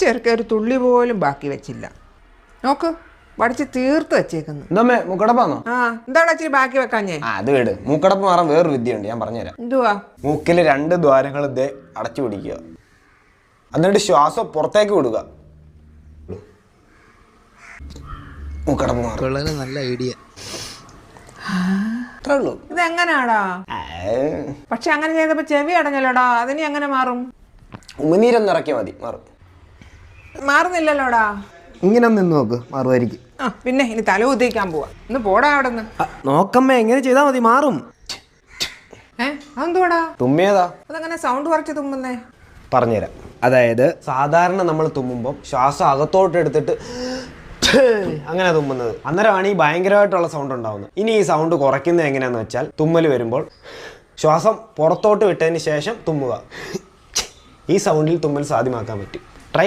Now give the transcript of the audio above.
ചെറുക്ക ഒരു തുള്ളി പോലും ബാക്കി വെച്ചില്ല. നോക്ക്, വടിച്ച് തീർത്ത് വെച്ചേക്കുന്നു. എന്തമ്മേ മൂക്കടപ്പാന്നോ? ആ, എന്താണ് ഇച്ചിരി ബാക്കി വെക്കാഞ്ഞേ? അത് വീട് മൂക്കടപ്പ് മാറാൻ വേറൊരു വിദ്യയുണ്ട്, ഞാൻ പറഞ്ഞുതരാം. എന്തുവാ? മൂക്കിൽ 2 ദ്വാരങ്ങൾ ഇതേ അടച്ചു പിടിക്കുക, എന്നിട്ട് ശ്വാസം പുറത്തേക്ക് വിടുക. മൂക്കടപ്പ് മാറും. നല്ല ഐഡിയ. അത്രേ ഉള്ളൂ. ഇതെങ്ങനാടാ? പക്ഷെ അങ്ങനെ ചെയ്തപ്പോ ചെവി അടഞ്ഞല്ലോടാ, അതിനി എങ്ങനെ മാറും? ഉമിനീരൊന്ന് ഇറക്കിയാൽ മതി, മാറും. മാറുന്നില്ലല്ലോടാ. ഇങ്ങനെ നിന്ന് നോക്ക്, മാറുമായിരിക്കും. ആ, പിന്നെ ഇനി തല കുത്തിക്കാൻ പോവാ. ഒന്ന് പോടാ അവിടെ നിന്ന്. നോക്കമ്മേ, എങ്ങനെ ചെയ്താൽ മതി, മാറും. അതെന്തുവാടാ? തുമ്മിയതാ. അതങ്ങനെ സൗണ്ട് കുറച്ച് തുമ്മുന്നേ? പറഞ്ഞുതരാം. അതായത് സാധാരണ നമ്മൾ തുമ്മുമ്പോൾ ശ്വാസം അകത്തോട്ട് എടുത്തിട്ട് അങ്ങനെ തുമ്മുന്നത്, അന്നേരമാണ് ഈ ഭയങ്കരമായിട്ടുള്ള സൗണ്ട് ഉണ്ടാവുന്നത്. ഇനി ഈ സൗണ്ട് കുറയ്ക്കുന്നത് എങ്ങനെയാന്ന് വെച്ചാൽ, തുമ്മൽ വരുമ്പോൾ ശ്വാസം പുറത്തോട്ട് വിട്ടതിന് ശേഷം തുമ്മുക. ഈ സൗണ്ടിൽ തുമ്മൽ സാധ്യമാക്കാൻ പറ്റും.